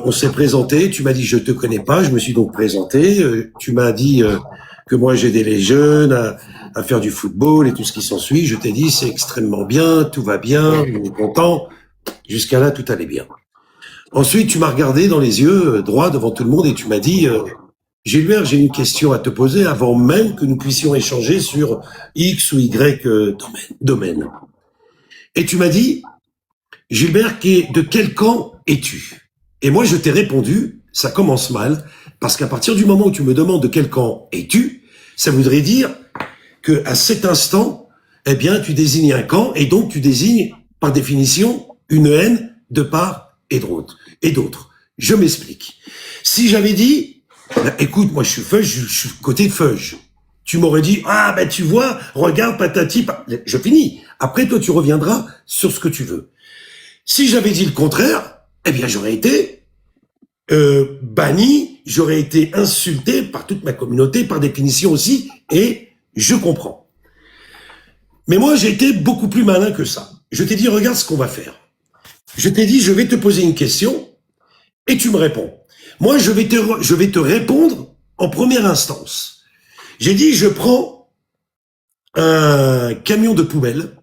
On s'est présenté, tu m'as dit je te connais pas, je me suis donc présenté, tu m'as dit que moi j'aidais les jeunes à faire du football et tout ce qui s'ensuit, je t'ai dit c'est extrêmement bien, tout va bien, on est content, jusqu'à là tout allait bien. Ensuite tu m'as regardé dans les yeux, droit devant tout le monde et tu m'as dit Gilbert, j'ai une question à te poser avant même que nous puissions échanger sur X ou Y domaine. Et tu m'as dit Gilbert, de quel camp es-tu? Et moi, je t'ai répondu, ça commence mal, parce qu'à partir du moment où tu me demandes de quel camp es-tu, ça voudrait dire que à cet instant, eh bien, tu désignes un camp et donc tu désignes, par définition, une haine de part et d'autre. Je m'explique. Si j'avais dit, écoute, moi, je suis feuge, je suis côté feuge. Tu m'aurais dit, ah, ben, tu vois, regarde, patati, je finis. Après, toi, tu reviendras sur ce que tu veux. Si j'avais dit le contraire, eh bien, j'aurais été banni, j'aurais été insulté par toute ma communauté, par définition aussi, et je comprends. Mais moi, j'ai été beaucoup plus malin que ça. Je t'ai dit, regarde ce qu'on va faire. Je t'ai dit, je vais te poser une question, et tu me réponds. Moi, je vais te répondre en première instance. J'ai dit, je prends un camion de poubelle.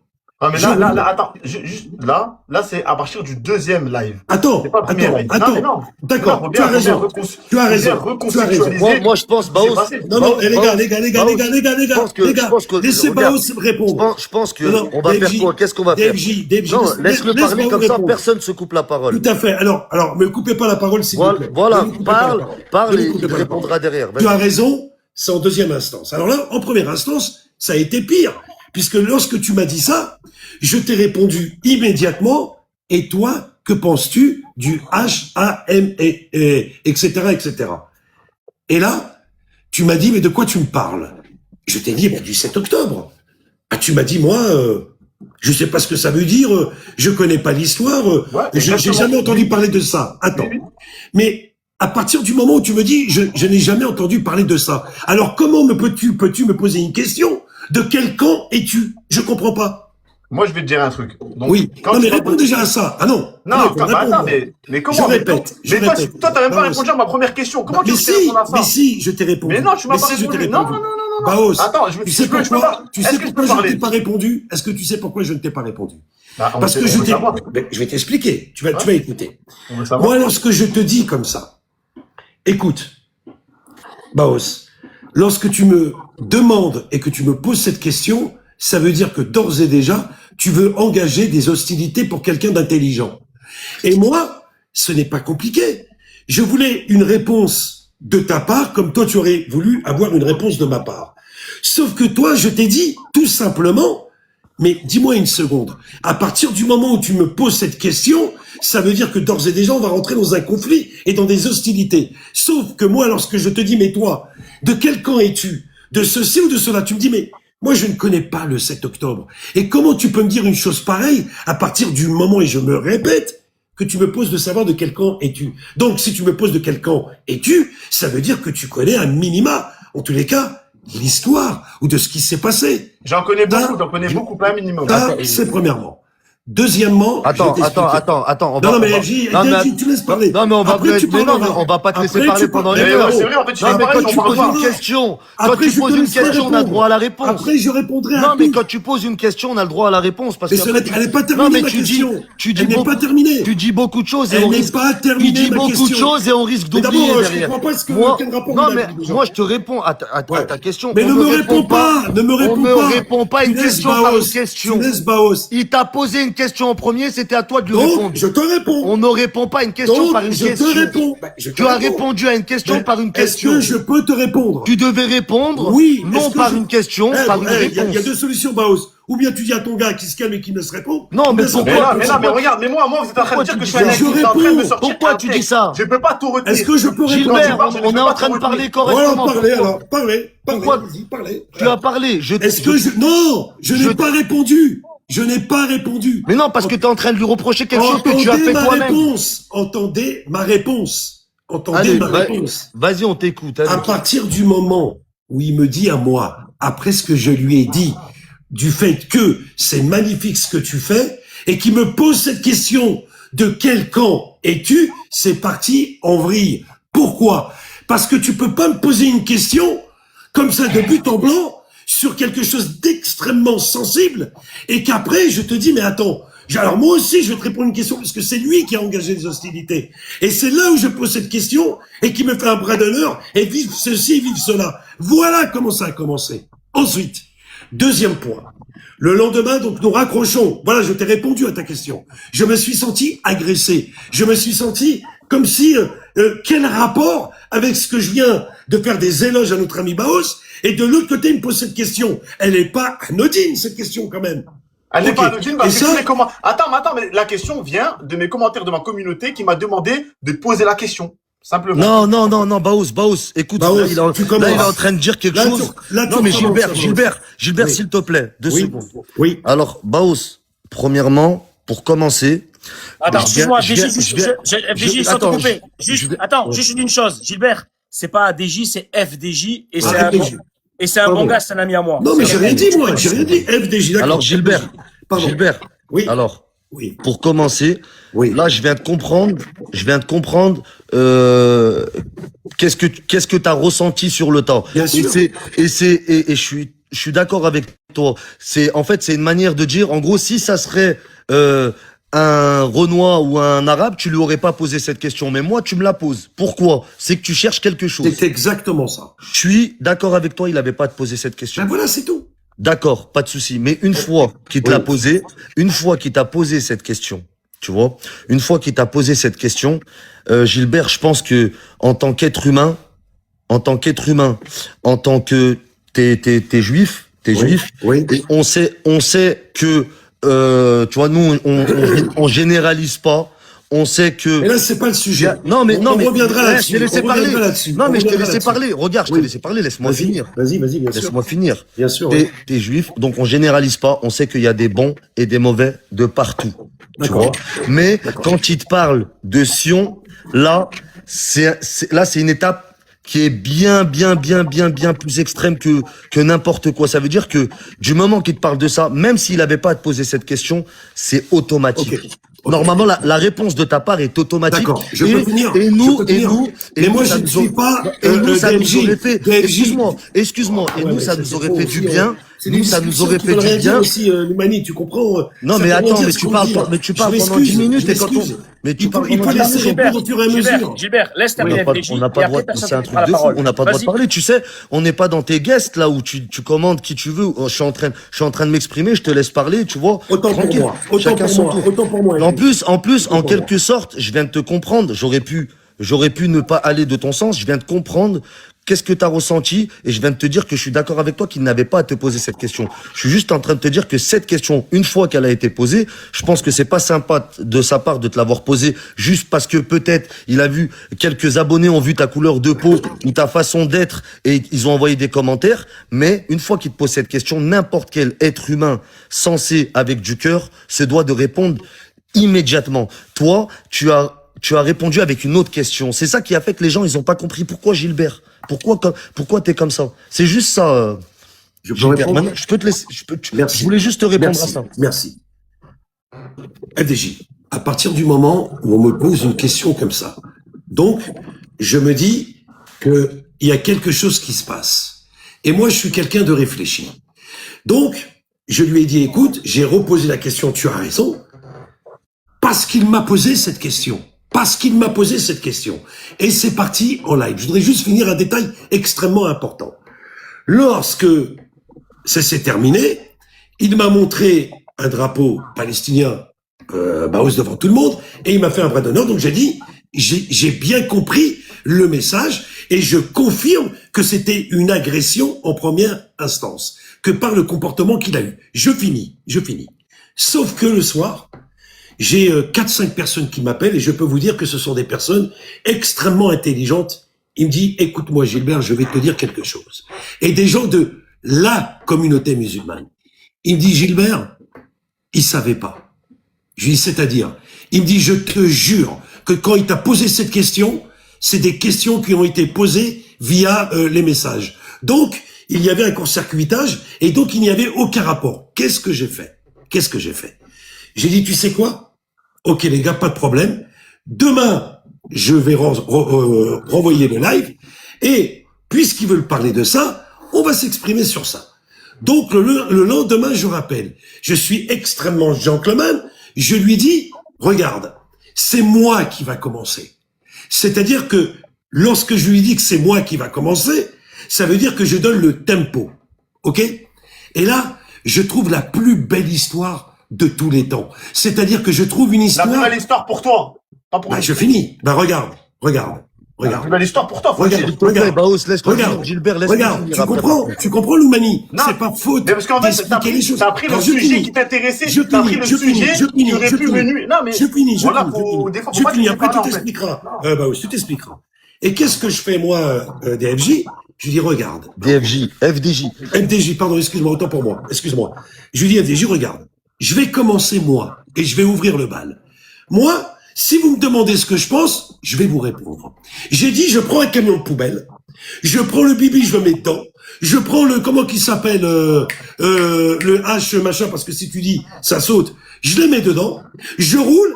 Ah, mais là, attends, juste là, c'est à partir du deuxième live. Attends, C'est pas le premier live. attends. Non, mais non. D'accord, Non, tu as raison. Tu as raison. Moi, je pense, Baos. Non, les gars, laissez Baos répondre. Je pense que on va faire quoi? Qu'est-ce qu'on va faire? Non, laisse-le parler comme ça, personne ne se coupe la parole. Tout à fait. Alors, me coupez pas la parole, s'il vous plaît. Voilà, parle et il répondra derrière. Tu as raison, c'est en deuxième instance. Alors là, en première instance, ça a été pire. Puisque lorsque tu m'as dit ça, je t'ai répondu immédiatement, et toi, que penses-tu du HAM, etc., etc. Et là, tu m'as dit, mais de quoi tu me parles? Je t'ai dit, du 7 octobre. Ah, tu m'as dit, moi, je sais pas ce que ça veut dire, je connais pas l'histoire, j'ai jamais entendu parler de ça. Attends. Mais, à partir du moment où tu me dis, je n'ai jamais entendu parler de ça. Alors, comment peux-tu me poser une question? De quel camp es-tu? Je comprends pas. Moi, je vais te dire un truc. Donc, oui. Non, mais réponds déjà à ça. Ah non. Non, attends, mais comment? Je répète. Toi, t'as même pas répondu à ma première question. Comment tu veux répondre à ça? Mais si, je t'ai répondu. Mais non, tu m'as pas répondu. Non. Baos. Attends, tu sais pourquoi je ne t'ai pas répondu? Est-ce que tu sais pourquoi je ne t'ai pas répondu? Parce que je vais t'expliquer. Tu vas écouter. Moi, lorsque je te dis comme ça, écoute, Baos, lorsque tu me demandes et que tu me poses cette question, ça veut dire que d'ores et déjà, tu veux engager des hostilités pour quelqu'un d'intelligent. Et moi, ce n'est pas compliqué. Je voulais une réponse de ta part, comme toi tu aurais voulu avoir une réponse de ma part. Sauf que toi, je t'ai dit tout simplement, mais dis-moi une seconde, à partir du moment où tu me poses cette question, ça veut dire que d'ores et déjà, on va rentrer dans un conflit et dans des hostilités. Sauf que moi, lorsque je te dis, mais toi, de quel camp es-tu? De ceci ou de cela? Tu me dis, mais moi, je ne connais pas le 7 octobre. Et comment tu peux me dire une chose pareille à partir du moment, et je me répète, que tu me poses de savoir de quel camp es-tu? Donc, si tu me poses de quel camp es-tu, ça veut dire que tu connais un minima, en tous les cas, l'histoire ou de ce qui s'est passé. J'en connais beaucoup, pas un minimum. C'est premièrement. Deuxièmement, attends. Non, mais tu laisses parler. Non, mais on va pas te laisser parler pendant une heure. C'est vrai, en fait, non, mais quand tu poses une question, on a le droit à la réponse. Après, je répondrai à tout. Non, mais quand tu poses une question, on a le droit à la réponse. Parce mais elle n'est pas terminée, ma question. Elle n'est pas terminée. Tu dis beaucoup de choses et on risque. Tu dis beaucoup de choses et on risque d'oublier derrière. Je comprends pas quel rapport. Non, mais moi, je te réponds à ta question. Mais ne me réponds pas. On me répond pas une question par une question. Il t'a posé une question en premier, c'était à toi de lui répondre. Je te réponds. On ne répond pas à une question par une question. Je te réponds. Tu as répondu à une question par une question. Est-ce que je peux te répondre? Tu devais répondre, non par une question, par une réponse. Il y a deux solutions, Baos. Ou bien tu dis à ton gars qui se calme et qui me laisse répondre. Non, mais pourquoi? Mais regarde, mais moi, vous êtes en train de dire que je suis un mec qui est en train de me sortir. Pourquoi tu dis ça? Je peux pas tout retenir. Est-ce que je peux répondre? Gilbert, on est en train de parler correctement. Parlez. Pourquoi? Tu as parlé. Est-ce que non, je n'ai pas répondu. Je n'ai pas répondu. Mais non, parce que tu es en train de lui reprocher quelque chose que tu as fait toi-même. Entendez ma réponse. Vas-y, on t'écoute. À partir du moment où il me dit à moi, après ce que je lui ai dit, du fait que c'est magnifique ce que tu fais, et qu'il me pose cette question de quel camp Et c'est parti en vrille. Pourquoi? Parce que tu peux pas me poser une question comme ça de but en blanc sur quelque chose d'extrêmement sensible et qu'après je te dis mais attends, alors moi aussi je vais te répondre une question parce que c'est lui qui a engagé les hostilités et c'est là où je pose cette question et qui me fait un bras d'honneur et vive ceci, vive cela. Voilà comment ça a commencé. Ensuite, deuxième point. Le lendemain, donc, nous raccrochons. Voilà, je t'ai répondu à ta question. Je me suis senti agressé. Je me suis senti comme si, quel rapport avec ce que je viens de faire des éloges à notre ami Baos, et de l'autre côté, il me pose cette question. Elle n'est pas anodine, cette question, quand même. Elle n'est pas anodine parce que Attends, mais la question vient de mes commentaires de ma communauté qui m'a demandé de poser la question. Simplement. Non, Baos, écoute, Baos, là, il est en train de dire quelque chose. Non, mais Gilbert, oui. s'il te plaît, 2 secondes. Oui. Alors, Baos, premièrement, pour commencer. Attends, excuse-moi, DJ, sans te couper. Juste une chose, Gilbert, c'est pas ADJ, c'est FDJ, et c'est un bon gars, c'est un ami à moi. Non, mais j'ai rien dit, moi, j'ai rien dit, FDJ, d'accord. Alors, Gilbert, oui. Alors, oui. Pour commencer, oui. Là, je viens de comprendre, qu'est-ce que t'as ressenti sur le temps. Bien sûr. Et je suis d'accord avec toi. C'est une manière de dire, en gros, si ça serait, un Renois ou un Arabe, tu lui aurais pas posé cette question. Mais moi, tu me la poses. Pourquoi? C'est que tu cherches quelque chose. C'est exactement ça. Je suis d'accord avec toi, il avait pas à te poser cette question. Ben voilà, c'est tout. D'accord, pas de souci. Mais une fois qu'il te l'a posé, une fois qu'il t'a posé cette question, tu vois, une fois qu'il t'a posé cette question, Gilbert, je pense que en tant qu'être humain, en tant que t'es juif, oui. Et on sait que tu vois, nous on généralise pas. On sait que. Mais là, c'est pas le sujet. On reviendra là-dessus. Je t'ai laissé parler. Non, mais je t'ai laissé parler. Regarde, je t'ai laissé parler. Laisse-moi finir. Vas-y, bien sûr. Laisse-moi finir. Bien sûr. T'es juif, donc on généralise pas. On sait qu'il y a des bons et des mauvais de partout. Tu vois. Mais quand il te parle de Sion, là, c'est une étape qui est bien plus extrême que n'importe quoi. Ça veut dire que du moment qu'il te parle de ça, même s'il avait pas à te poser cette question, c'est automatique. Okay. Normalement, la réponse de ta part est automatique. D'accord, je peux finir. Mais moi, je ne suis pas ça nous aurait fait, excuse-moi, et nous, ça nous aurait fait du bien. Nous, ça nous aurait fait du bien. Aussi, Lumani, tu comprends? Non, mais attends, mais tu parles pendant 10 minutes et quand mais tu parles pendant 10 minutes. Gilbert, laisse terminer. On n'a pas le droit, c'est un truc de fou. On n'a pas le droit de parler. Tu sais, on n'est pas dans tes guests, là, où tu commandes qui tu veux. Je suis en train de m'exprimer, je te laisse parler, tu vois. Autant pour moi. En plus, en quelque sorte, je viens de te comprendre. J'aurais pu ne pas aller de ton sens. Je viens de comprendre qu'est-ce que tu as ressenti et je viens de te dire que je suis d'accord avec toi qu'il n'avait pas à te poser cette question. Je suis juste en train de te dire que cette question, une fois qu'elle a été posée, je pense que c'est pas sympa de sa part de te l'avoir posée juste parce que peut-être il a vu quelques abonnés ont vu ta couleur de peau ou ta façon d'être et ils ont envoyé des commentaires. Mais une fois qu'il te pose cette question, n'importe quel être humain sensé avec du cœur se doit de répondre immédiatement. Toi, tu as répondu avec une autre question. C'est ça qui a fait que les gens, ils ont pas compris. Pourquoi Gilbert? Pourquoi t'es comme ça? C'est juste ça. Je peux répondre. Maintenant, je peux te laisser. Merci. Je voulais juste te répondre à ça. Merci. FDJ, à partir du moment où on me pose une question comme ça, donc, je me dis que il y a quelque chose qui se passe. Et moi, je suis quelqu'un de réfléchi. Donc, je lui ai dit, écoute, j'ai reposé la question, tu as raison, parce qu'il m'a posé cette question. Et c'est parti en live. Je voudrais juste finir un détail extrêmement important. Lorsque ça s'est terminé, il m'a montré un drapeau palestinien Baos devant tout le monde et il m'a fait un bras d'honneur. Donc j'ai dit, j'ai bien compris le message et je confirme que c'était une agression en première instance, que par le comportement qu'il a eu. Je finis. Sauf que le soir, j'ai 4-5 personnes qui m'appellent et je peux vous dire que ce sont des personnes extrêmement intelligentes. Il me dit, écoute-moi Gilbert, je vais te dire quelque chose. Et des gens de la communauté musulmane. Il me dit, Gilbert, il savait pas. Je lui dis, c'est-à-dire, il me dit, je te jure que quand il t'a posé cette question, c'est des questions qui ont été posées via les messages. Donc, il y avait un court-circuitage et donc il n'y avait aucun rapport. Qu'est-ce que j'ai fait? J'ai dit, tu sais quoi? Ok les gars, pas de problème. Demain, je vais renvoyer le live et puisqu'ils veulent parler de ça, on va s'exprimer sur ça. Donc le lendemain, je rappelle, je suis extrêmement gentleman, je lui dis, regarde, c'est moi qui va commencer. C'est-à-dire que lorsque je lui dis que c'est moi qui va commencer, ça veut dire que je donne le tempo. OK? Et là, je trouve la plus belle histoire de tous les temps. C'est-à-dire que je trouve une histoire... La plus belle histoire pour toi. Pas pour nous. Je finis. Regarde. La plus belle histoire pour toi. Regarde. Gilbert, regarde. Tu comprends, Loumani? C'est pas faute. Mais parce qu'en fait, t'as pris le sujet qui t'intéressait. T'as pris le sujet qui aurait pu venir. Non, mais. Je finis. Je finis. Après, tu t'expliqueras. Tu t'expliqueras. Et qu'est-ce que je fais, moi, DFJ? Je lui dis, regarde. FDJ, pardon, excuse-moi, autant pour moi. Excuse-moi. Je lui dis, FDJ, regarde. Je vais commencer, moi, et je vais ouvrir le bal. Moi, si vous me demandez ce que je pense, je vais vous répondre. J'ai dit, je prends un camion de poubelle, je prends le bibi, je le mets dedans, je prends le, comment qu'il s'appelle, le H machin, parce que si tu dis, ça saute, je les mets dedans, je roule,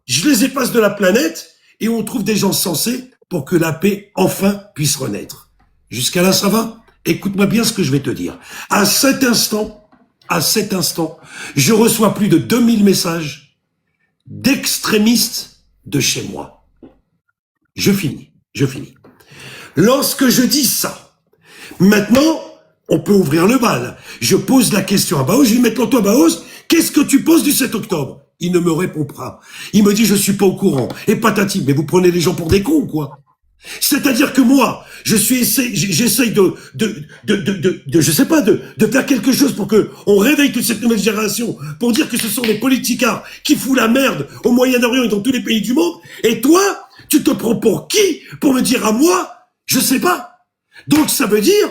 je les efface de la planète, et on trouve des gens sensés pour que la paix, enfin, puisse renaître. Jusqu'à là, ça va? Écoute-moi bien ce que je vais te dire. À cet instant, je reçois plus de 2000 messages d'extrémistes de chez moi. Je finis. Lorsque je dis ça, maintenant, on peut ouvrir le bal. Je pose la question à Baos, je lui dis maintenant, toi Baos, qu'est-ce que tu penses du 7 octobre? Il ne me répond pas. Il me dit, je suis pas au courant. Et patati, mais vous prenez les gens pour des cons ou quoi? C'est-à-dire que moi, j'essaye je sais pas, de faire quelque chose pour que on réveille toute cette nouvelle génération, pour dire que ce sont les politicards qui foutent la merde au Moyen-Orient et dans tous les pays du monde. Et toi, tu te prends pour qui? Pour me dire à moi? Je sais pas. Donc ça veut dire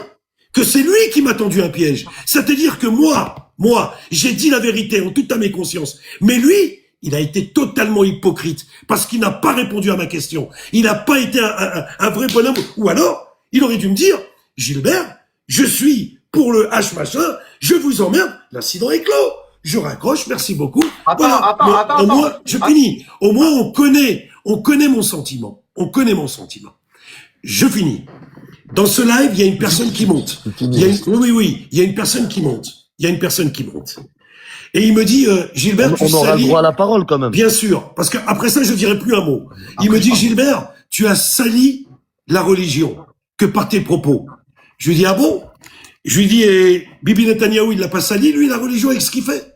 que c'est lui qui m'a tendu un piège. C'est-à-dire que moi, j'ai dit la vérité en toute à mes consciences. Mais lui, il a été totalement hypocrite parce qu'il n'a pas répondu à ma question. Il n'a pas été un vrai bonhomme. Ou alors, il aurait dû me dire, Gilbert, je suis pour le H machin, je vous emmerde, l'incident est clos. Je raccroche, merci beaucoup. Attends. Moins, je finis. Au moins, on connaît mon sentiment. Je finis. Dans ce live, il y a une personne qui monte. Il y a une personne qui monte. Et il me dit, Gilbert, on aura le droit à la parole quand même. Bien sûr, parce que après ça, je dirai plus un mot. Il me dit, Gilbert, tu as sali la religion que par tes propos. Je lui dis, ah bon? Je lui dis, et Bibi Netanyahou, il l'a pas sali, lui, la religion, avec ce qu'il fait.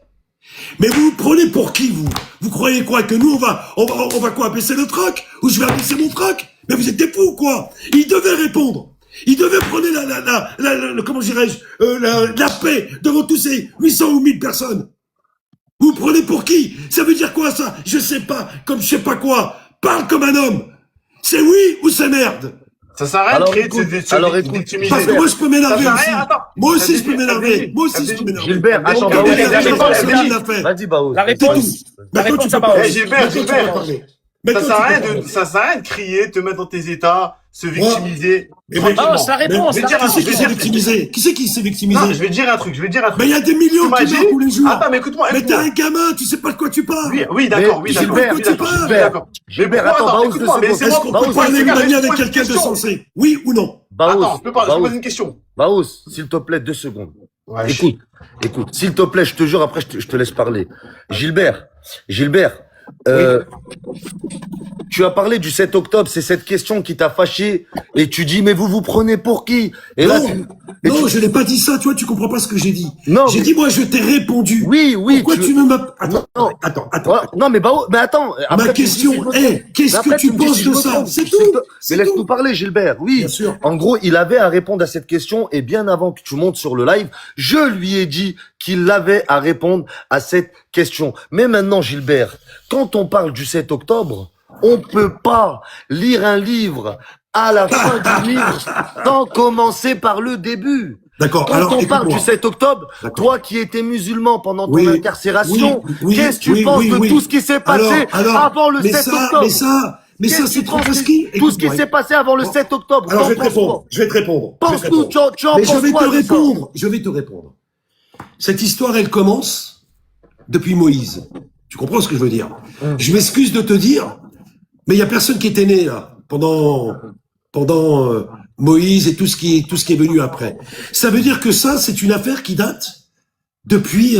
Mais vous vous prenez pour qui, vous? Vous croyez quoi? Que nous, on va quoi? Abaisser le troc? Ou je vais abaisser mon troc? Mais vous êtes des fous, quoi? Il devait répondre. Il devait prendre comment dirais-je, la paix devant tous ces 800 ou 1000 personnes. Vous prenez pour qui? Ça veut dire quoi, ça? Je sais pas, comme je sais pas quoi. Parle comme un homme. C'est oui ou c'est merde? Ça sert à rien de créer de victimiser. Parce que moi, je peux m'énerver aussi. Moi aussi, je peux m'énerver. Gilbert, attends, vas-y, Baos. La réponse, à Baos. Gilbert, ça sert à rien de crier, te mettre dans tes états, se victimiser. Baos, la réponse. Qui c'est qui s'est victimisé? Non, je vais te dire un truc. Mais il y a des millions qui meurent tous les jours. Attends, mais écoute-moi. Mais t'es un gamin, tu sais pas de quoi tu parles. Oui, d'accord. Gilbert, attends, Baos, est-ce qu'on peut parler avec quelqu'un de sensé? Oui ou non? Attends, je peux poser une question. Baos, s'il te plaît, 2 secondes. Écoute, s'il te plaît, je te jure, après, je te laisse parler. Gilbert, tu as parlé du 7 octobre, c'est cette question qui t'a fâché, et tu dis, mais vous vous prenez pour qui? Et non, je n'ai pas dit ça, tu vois, tu comprends pas ce que j'ai dit. Non. J'ai dit, moi, je t'ai répondu. Oui. Pourquoi tu ne m'as... Attends. Non, mais attends. Ma question est, qu'est-ce que tu penses de ça? C'est tout. Mais laisse-nous parler, Gilbert. Oui. Bien sûr. En gros, il avait à répondre à cette question, et bien avant que tu montes sur le live, je lui ai dit qu'il avait à répondre à cette question. Mais maintenant, Gilbert, quand on parle du 7 octobre, on peut pas lire un livre à la fin du livre sans commencer par le début. D'accord. Quand on parle du 7 octobre, toi qui étais musulman pendant ton incarcération, qu'est-ce que tu penses de tout ce qui s'est passé avant le 7 octobre? Mais ça, c'est trop risqué. Tout ce qui s'est passé avant le 7 octobre. Alors, je vais te répondre. Pense-nous, tu en Je vais te répondre. Cette histoire, elle commence depuis Moïse. Tu comprends ce que je veux dire? Je m'excuse de te dire, Mais il y a personne qui était né là pendant Moïse et tout ce qui est venu après. Ça veut dire que ça, c'est une affaire qui date depuis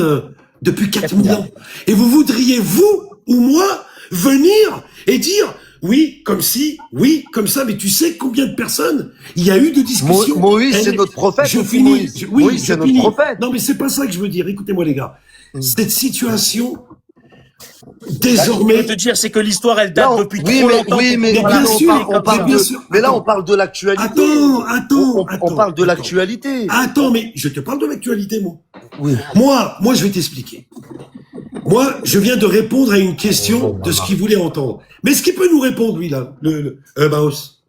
4000 ans. Et vous voudriez, vous ou moi, venir et dire oui, comme si, oui, comme ça, mais tu sais combien de personnes il y a eu de discussions. Moïse, c'est notre prophète. Je finis. Oui, Moïse, c'est notre prophète. Non, mais c'est pas ça que je veux dire. Écoutez-moi, les gars. Cette situation, désormais. Ce que je veux te dire, c'est que l'histoire, elle date depuis trop longtemps. Oui, mais bien sûr, mais là, on parle de l'actualité. Attends. On parle de l'actualité. Attends, mais je te parle de l'actualité, moi. Oui. Moi, je vais t'expliquer. Moi, je viens de répondre à une question de ce qu'il voulait entendre. Mais est-ce qu'il peut nous répondre, lui, là, Baos?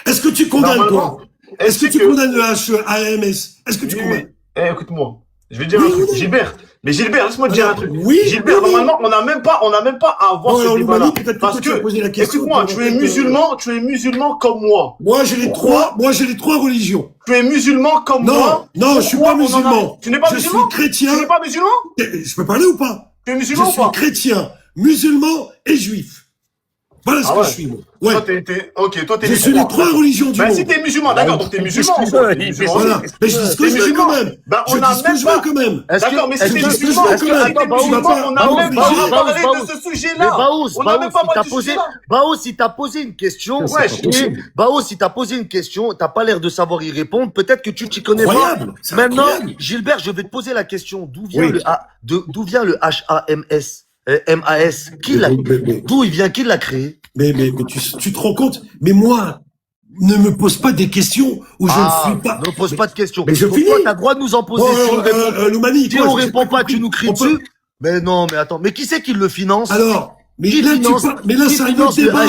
Est-ce que tu condamnes, toi? Est-ce que tu condamnes le HAMS? Est-ce que tu condamnes? Écoute-moi. Je vais dire un truc. Gilbert. Mais Gilbert, laisse-moi te dire un truc. Oui. Gilbert, normalement, on n'a même pas à avoir ce débat-là. Parce que, écoute-moi, tu es musulman comme moi. Moi, j'ai les trois religions. Tu es musulman comme moi. Non, je suis pas musulman. Tu n'es pas musulman? Je suis chrétien. Tu n'es pas musulman? Je peux parler ou pas? Tu es musulman ou pas? Je suis chrétien, musulman et juif. Voilà ce que je suis, moi. Ouais. Toi, t'es je suis les trois religions du monde. Si t'es musulman, d'accord, donc t'es musulman. Voilà. Mais je dis ce que je veux quand même. On a même pas quand même. D'accord, mais si t'es musulman, on n'a même pas parlé de ce sujet-là. On n'a même pas parlé de ce sujet-là. Baos, il t'a posé une question. Baos, il t'a posé une question. T'as pas l'air de savoir y répondre. Peut-être que tu t'y connais pas. Maintenant, Gilbert, je vais te poser la question. D'où vient le HAMS? MAS, d'où il vient, qui l'a créé? Mais tu te rends compte? Mais moi, ne me pose pas des questions où je ne suis pas. Ne pose pas de questions. Mais je finis. Toi, t'as le droit de nous en poser Loumani, si on répond pas, tu nous cries dessus. Mais non, mais attends, mais qui c'est qui le finance? Alors, mais là, c'est un autre débat.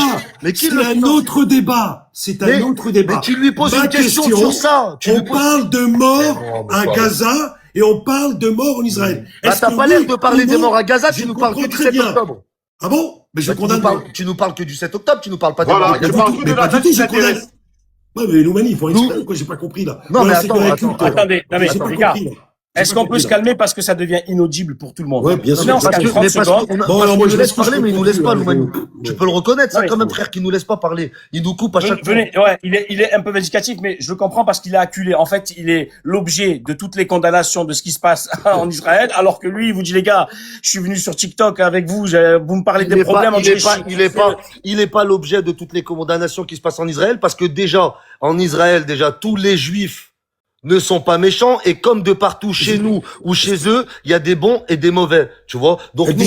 C'est un autre débat. C'est un autre débat. Mais tu lui poses une question sur ça. On parle de morts à Gaza. Et on parle de morts en Israël. T'as pas l'air de parler des morts à Gaza, tu nous parles que du 7 octobre. Ah bon? Mais je condamne. Tu nous parles que du 7 octobre, tu nous parles pas des morts à Gaza. Mais pas du tout, je condamne. Ouais, mais Loumani, il faut expliquer quoi, j'ai pas compris, là. Non, mais attends. Attendez, les gars. Est-ce qu'on peut se calmer parce que ça devient inaudible pour tout le monde? Ouais, bien sûr. On se calme 30 secondes. Bon, alors moi je laisse parler, mais il nous laisse pas, Loumani. Tu peux le reconnaître, ça, quand même, frère, qu'il nous laisse pas parler. Il nous coupe à chaque fois. Ouais, il est un peu vindicatif, mais je le comprends parce qu'il est acculé. En fait, il est l'objet de toutes les condamnations de ce qui se passe en Israël, alors que lui, il vous dit, les gars, je suis venu sur TikTok avec vous, vous me parlez des problèmes. Il est pas l'objet de toutes les condamnations qui se passent en Israël, parce que déjà, en Israël, tous les juifs ne sont pas méchants, et comme de partout chez nous ou chez eux, il y a des bons et des mauvais, tu vois. Donc nous,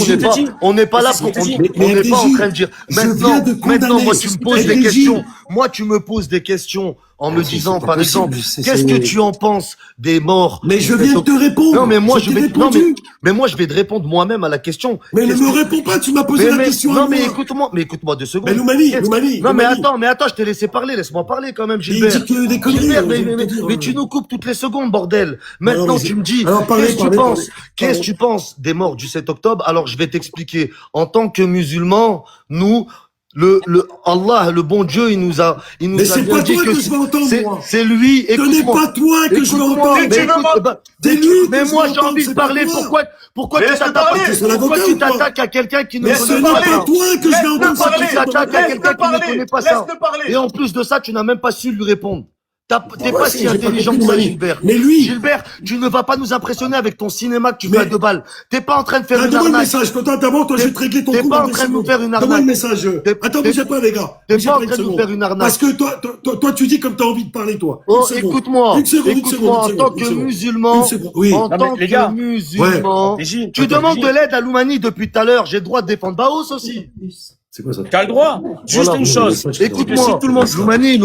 on n'est pas là pour, on n'est pas en train de dire, maintenant, moi, tu me poses des questions. Moi, tu me poses des questions en me disant, par exemple, qu'est-ce que tu en penses des morts? Mais je viens de te répondre. Non, mais moi, je vais te répondre moi-même à la question. Mais ne me réponds pas, tu m'as posé la question. Non, mais écoute-moi 2 secondes. Mais Loumani. Non, mais attends, je t'ai laissé parler, laisse-moi parler quand même, Gilbert. Il dit que des conneries. Mais tu nous coupes toutes les secondes, bordel. Maintenant, tu me dis, qu'est-ce que tu penses des morts du 7 octobre? Alors, je vais t'expliquer. En tant que musulmans, nous, Allah, le bon Dieu, il nous a mais c'est pas toi que je veux entendre, moi. C'est lui, écoute-moi. Ce n'est pas toi que je veux entendre. Mais moi, j'ai envie de parler. Pourquoi tu t'attaques à quelqu'un qui ne connaît pas ça? C'est pas toi que je veux entendre. Pourquoi tu t'attaques à quelqu'un qui ne connaît pas ça? Et en plus de ça, tu n'as même pas su lui répondre. T'es pas si intelligent que ça, Gilbert. Mais lui, Gilbert, tu ne vas pas nous impressionner avec ton cinéma que tu fais à 2 balles. T'es pas en train de faire une arnaque. Donne-moi le message. D'abord, toi, je vais te régler ton coup. T'es pas en train de nous faire une arnaque. Donne-moi le message. Attends, bougez pas, les gars. T'es pas en train de nous faire une arnaque. Parce que toi, tu dis comme t'as envie de parler, toi. Oh, écoute-moi. En tant que musulman, tu demandes de l'aide à Loumani depuis tout à l'heure. J'ai le droit de défendre Baos aussi. C'est quoi ça? T'as le droit. Juste une chose. Écoute-moi. Si tout le monde, Loumani,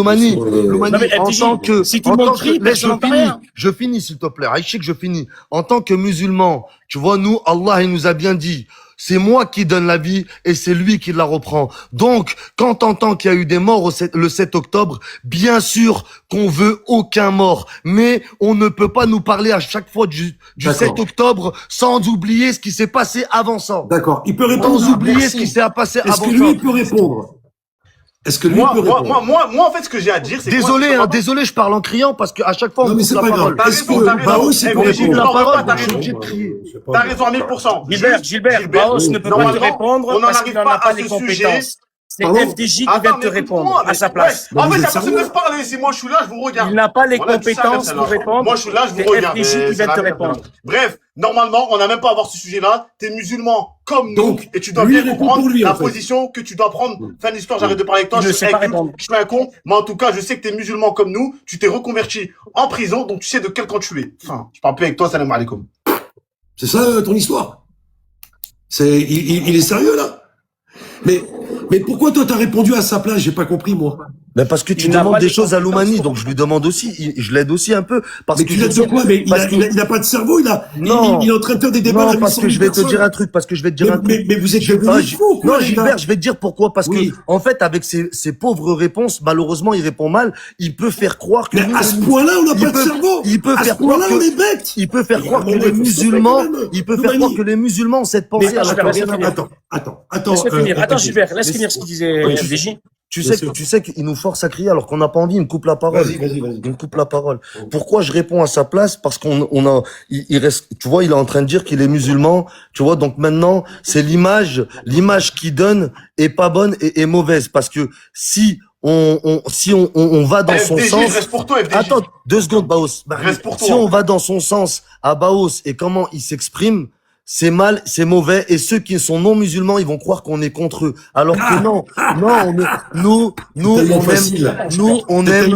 en tant que, si tout le monde crie, je finis, s'il te plaît. Aïchik, je finis. En tant que musulman, tu vois, nous, Allah, il nous a bien dit, c'est moi qui donne la vie et c'est lui qui la reprend. Donc, quand t'entends qu'il y a eu des morts le 7 octobre, bien sûr qu'on veut aucun mort. Mais on ne peut pas nous parler à chaque fois du 7 octobre sans oublier ce qui s'est passé avant ça. D'accord. Il peut répondre. Sans oublier ce qui s'est passé avant ça. Est-ce que lui peut répondre? Est-ce que lui peut répondre? Moi, en fait, ce que j'ai à dire, c'est désolé, je parle en criant parce qu'à chaque fois, on coupe la parole. Est-ce que Baos, il peut répondre? La parole, t'as raison à 1000%. Gilbert, Baos ne peut pas te répondre parce qu'il n'en a pas les compétences. C'est FDJ qui vient de te répondre à sa place. En fait, il n'y a personne qui laisse parler. Si moi je suis là, je vous regarde. Il n'a pas les compétences pour répondre. Moi je suis là, je vous regarde. FDJ qui vient de te répondre. Bref, normalement, on n'a même pas à voir ce sujet-là. T'es musulman comme nous. Donc, Et tu dois bien comprendre la position que tu dois prendre. Fin d'histoire, j'arrête de parler avec toi. Je suis un con. Mais en tout cas, je sais que t'es musulman comme nous. Tu t'es reconverti en prison, donc tu sais de quel camp tu es. Enfin, je parle plus avec toi, salam alaikum. C'est ça ton histoire. Il est sérieux là. Mais pourquoi toi t'as répondu à sa place? J'ai pas compris moi. Mais parce que tu demandes des choses à Loumani, donc je lui demande aussi, je l'aide aussi un peu. Parce mais que tu l'aides de quoi? Mais il a pas de cerveau, il est en train de faire des débats. Non, parce que je vais te dire un truc, Mais vous êtes devenu fou, quoi. Non, Gilbert, je vais te dire pourquoi. Parce que, en fait, avec ces pauvres réponses, malheureusement, il répond mal. Il peut faire croire que... Mais à ce point-là, on n'a pas de cerveau. Il peut faire croire on est bêtes. Il peut faire croire que les musulmans, ont cette pensée. Attends. Attends, Gilbert, laisse finir ce qu'il disait FDJ. Tu sais qu'il nous force à crier alors qu'on n'a pas envie, il me coupe la parole. Vas-y. Il me coupe la parole. Pourquoi je réponds à sa place? Parce il reste, tu vois, il est en train de dire qu'il est musulman, tu vois, donc maintenant, c'est l'image qu'il donne est pas bonne et est mauvaise. Parce que si on va dans son sens. Reste pour toi, FDJ. Attends, 2 secondes, Baos. Reste pour toi. Si on va dans son sens à Baos et comment il s'exprime, c'est mal, c'est mauvais, et ceux qui sont non musulmans, ils vont croire qu'on est contre eux. Alors que non, on aime.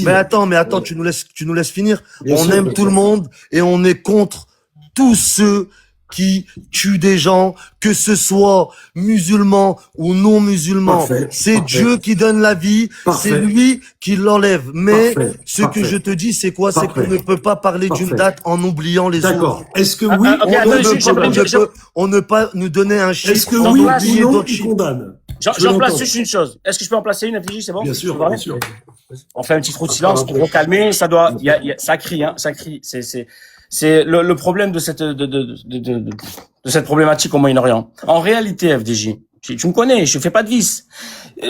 Mais attends, tu nous laisses finir. On aime tout le monde et on est contre tous ceux qui tuent des gens, que ce soit musulmans ou non musulmans. C'est Dieu qui donne la vie, c'est lui qui l'enlève. Mais ce que je te dis, c'est quoi? C'est qu'on ne peut pas parler d'une date en oubliant les autres. D'accord. Est-ce que oui, on ne peut pas nous donner un chiffre? Est-ce que oui ou non, il condamne? J'en place juste une chose. Est-ce que je peux en placer une, FDJ, c'est bon? Bien sûr. On fait un petit trou de silence pour calmer. Ça crie, hein, ça crie. C'est le problème de cette problématique au Moyen-Orient. En réalité, FDJ, tu me connais, je fais pas de vice.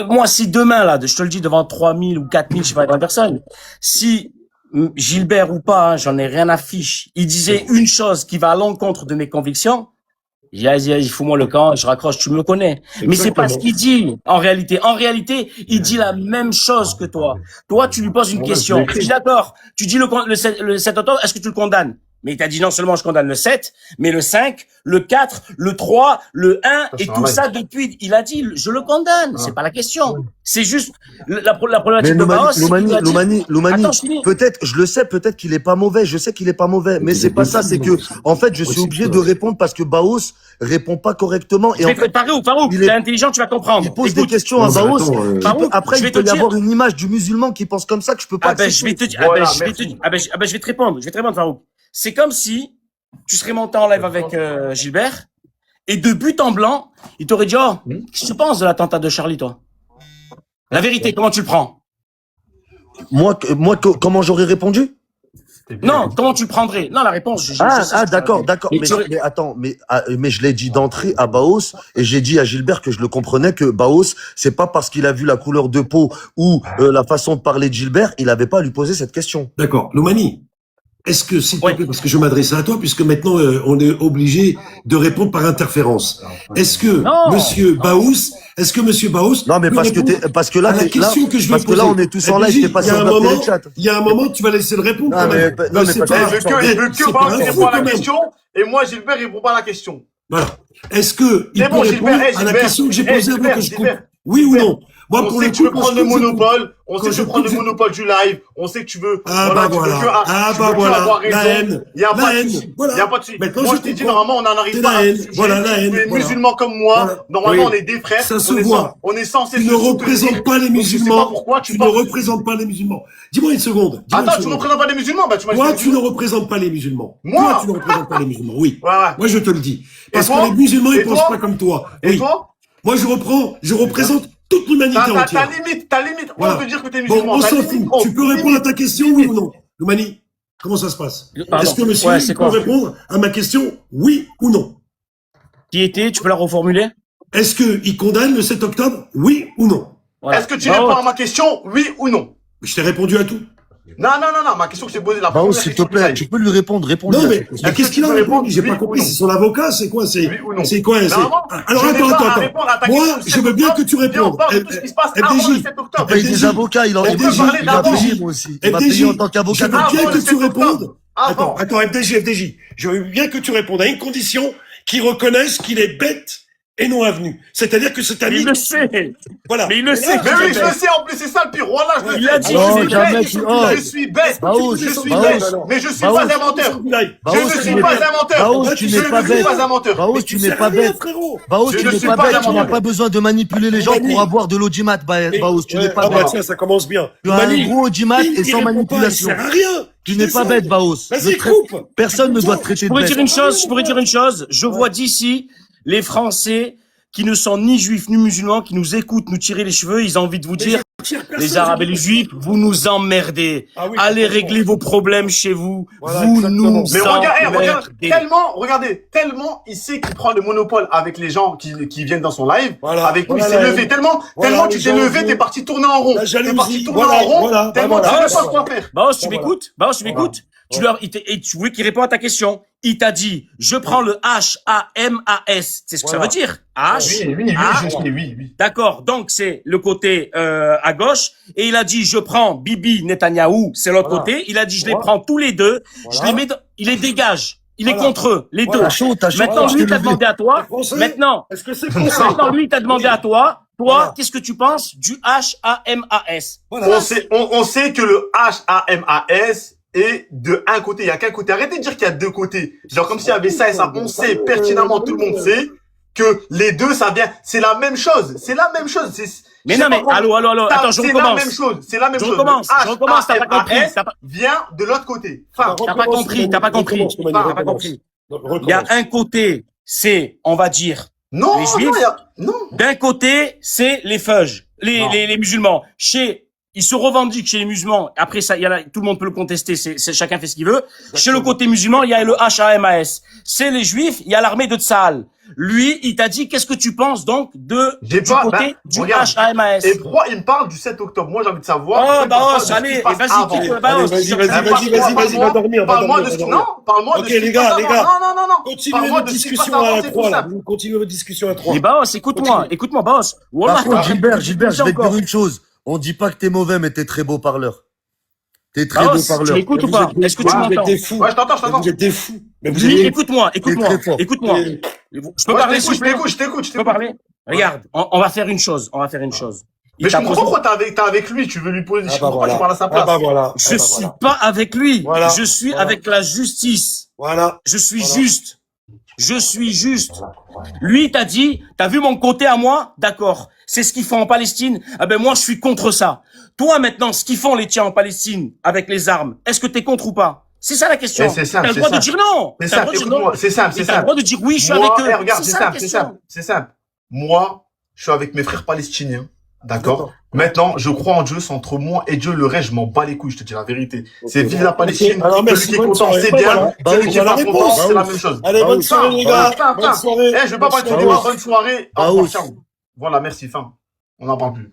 Moi, si demain, là, je te le dis devant 3000 ou 4000, je sais pas combien de personnes, si Gilbert ou pas, hein, j'en ai rien à fiche, il disait une chose qui va à l'encontre de mes convictions, il fout moi le camp, je raccroche, tu me connais. Mais c'est pas ce qu'il dit, en réalité. En réalité, il dit la même chose que toi. Toi, tu lui poses une question. Tu dis d'accord. Tu dis le 7 octobre, est-ce que tu le condamnes? Mais il t'a dit non seulement je condamne le 7, mais le 5, le 4, le 3, le 1, et tout ça depuis, il a dit, je le condamne. C'est pas la question. C'est juste, la problématique de Baos. Loumani, peut-être, je le sais, peut-être qu'il est pas mauvais. Je sais qu'il est pas mauvais, mais c'est pas ça, c'est que, en fait, je suis obligé de répondre parce que Baos répond pas correctement. Et en fait, Farouk, t'es intelligent, tu vas comprendre. Il pose des questions à Baos. Après, il peut y avoir une image du musulman qui pense comme ça que je peux pas. Je vais te répondre, Farouk. C'est comme si tu serais monté en live avec Gilbert et de but en blanc, il t'aurait dit « Oh, qu'est-ce que tu penses de l'attentat de Charlie, toi ?» La vérité, comment tu le prends? Moi, comment j'aurais répondu? Non, comment tu le prendrais? Non, la réponse. D'accord. Mais attends, mais je l'ai dit d'entrée à Baos et j'ai dit à Gilbert que je le comprenais que Baos, c'est pas parce qu'il a vu la couleur de peau ou la façon de parler de Gilbert, il avait pas à lui poser cette question. D'accord, Loumani. Est-ce que, s'il te plaît, parce que je m'adresse à toi, puisque maintenant on est obligé de répondre par interférence. Est-ce que Monsieur Baous, non mais parce que là on est tous en live, t'es pas sur la téléchat. Il y a un moment tu vas laisser le répondre. Il veut que Baous répond à la question, et moi Gilbert répond pas à la question. Voilà. Est-ce que il peut répondre à la question que j'ai posée avant que je coupe? Oui ou non? Moi, on sait que tu veux prendre le monopole. On sait que tu veux prendre le monopole du live. On sait que tu veux. Voilà. La haine. Il y a pas de souci. Il y a pas de souci. Moi, je t'ai dit, normalement, on en arrive pas à ce sujet. Voilà, la haine. Tu es musulman comme moi. Normalement, on est des frères. Ça se voit. On est censé se soutenir. Tu ne représentes pas les musulmans. Tu ne représentes pas les musulmans. Dis-moi une seconde. Attends, tu ne représentes pas les musulmans? Toi, tu ne représentes pas les musulmans. Moi? Tu ne représentes pas les musulmans. Oui. Moi, je te le dis. Parce que les musulmans, ils pensent pas comme toi. Et toi? Moi, je représente toute l'humanité entière. Ta limite. On veut dire que t'es musulman. Bon, on s'en fout. Tu peux répondre à ta question, oui ou non? Loumani, comment ça se passe? Est-ce que monsieur peut répondre à ma question, oui ou non? Qui était? Tu peux la reformuler? Est-ce qu'il condamne le 7 octobre, oui ou non? Est-ce que tu réponds à ma question, oui ou non? Je t'ai répondu à tout. ma question que j'ai posée la Baos, s'il te plaît, tu peux lui répondre, réponds-lui. Non, mais qu'est-ce qu'il a répondu? J'ai pas compris. C'est son avocat, c'est quoi? C'est quoi? Alors, attends. Moi, je veux bien que tu répondes. FDJ. Il paye des avocats, il m'a payé, moi aussi. Il m'a payé en tant qu'avocat. Je veux bien que tu répondes. Attends, FDJ. Je veux bien que tu répondes à une condition qu'il reconnaisse qu'il est bête et non avenu. C'est-à-dire que c'est un Il le sait. Voilà. Mais il le sait. Mais oui, je le sais en plus, c'est ça le pire. Voilà, je le sais. Il a dit, Je suis bête. Mais je suis pas inventeur. Je ne suis pas inventeur. Baos, tu n'es pas bête. Baos, tu n'es pas bête. Baos, tu n'es pas bête. Tu n'as pas besoin de manipuler les gens pour avoir de l'audimat, Baos. Tu n'es pas bête. Tiens, ça commence bien. Tu as un gros audimat et sans manipulation. Ça sert à rien. Tu n'es pas bête, Baos. Vas-y, coupe. Personne ne doit te traiter de bête. Je pourrais dire une chose. Je vois d'ici les Français qui ne sont ni juifs ni musulmans, qui nous écoutent, nous tirer les cheveux, ils ont envie de vous dire, les Arabes et les Juifs, vous nous emmerdez. Allez régler vos problèmes chez vous. Vous nous regardez, tellement il sait qu'il prend le monopole avec les gens qui viennent dans son live. Avec lui, il s'est levé. Tellement tu t'es levé, t'es parti tourner en rond. T'es parti tourner en rond. Tellement tu sais pas quoi faire. Baos, tu m'écoutes? Tu voulais qu'il réponde à ta question. Il t'a dit, je prends le H-A-M-A-S. C'est ce que ça veut dire? Oui. D'accord. Donc, c'est le côté, à gauche. Et il a dit, je prends Bibi Netanyahou, c'est l'autre côté. Il a dit, je les prends tous les deux. Je les mets, il les dégage. Il est contre eux, les deux. Maintenant, lui, t'a demandé à toi. Maintenant, lui, t'a demandé à toi. Toi, qu'est-ce que tu penses du H-A-M-A-S? On sait que le H-A-M-A-S et de un côté, il y a qu'un côté. Arrêtez de dire qu'il y a deux côtés. Genre comme s'il y avait ça et ça. On sait pertinemment, tout le monde sait que les deux, ça vient. C'est la même chose. Mais non, mais allô. Attends, je recommence. C'est la même chose. Je recommence. T'as pas compris. Vient de l'autre côté. T'as pas compris. Il y a un côté, c'est, on va dire, les juifs. Non. D'un côté, c'est les feuges, les musulmans. Ils se revendiquent chez les musulmans. Après ça, tout le monde peut le contester. C'est chacun fait ce qu'il veut. Chez le côté musulman, il y a le HAMAS. C'est les juifs. Il y a l'armée de Tsahal. Lui, il t'a dit, qu'est-ce que tu penses donc du côté du HAMAS? Et pourquoi il me parle du 7 octobre? Moi, j'ai envie de savoir. Oh, Baos, allez, vas-y, va dormir. Parle-moi de ce non, parle-moi de ce les gars. Non. Continuez votre discussion à 3, là. Vous continuez votre discussion à 3. Mais Baos, écoute-moi, Baos. Par contre, Gilbert, je vais te dire une chose. On dit pas que t'es mauvais, mais t'es très beau parleur. T'es très beau parleur. Tu m'écoutes ou pas? Est-ce que tu m'entends? T'es fou. Ouais, je t'entends. Vous êtes des fous. Écoute-moi. Je peux parler, je t'écoute. Je peux parler? Regarde, on va faire une chose. Mais je comprends pourquoi t'es avec lui. Tu veux lui poser, je comprends pas, tu parles à sa place. Je suis pas avec lui. Je suis avec la justice. Je suis juste. Lui, t'as dit, t'as vu mon côté à moi? D'accord. C'est ce qu'ils font en Palestine. Ah ben, moi, je suis contre ça. Toi, maintenant, ce qu'ils font les tiens en Palestine avec les armes, est-ce que t'es contre ou pas? C'est ça la question. C'est simple. T'as le droit de dire non. C'est simple. Écoute-moi, c'est simple. T'as le droit de dire oui, je suis avec eux. Regarde, c'est simple. Moi, je suis avec mes frères palestiniens. D'accord. Maintenant, je crois en Dieu, c'est entre moi et Dieu. Le reste, je m'en bats les couilles, je te dis la vérité. C'est vive la Palestine. Celui qui est content, c'est bien. Celui qui est pas content, c'est la même chose. Allez, bonne soirée, les gars. Bonne soirée. Je vais pas parler de débat. Bonne soirée. Voilà, merci, fin. On n'en parle plus.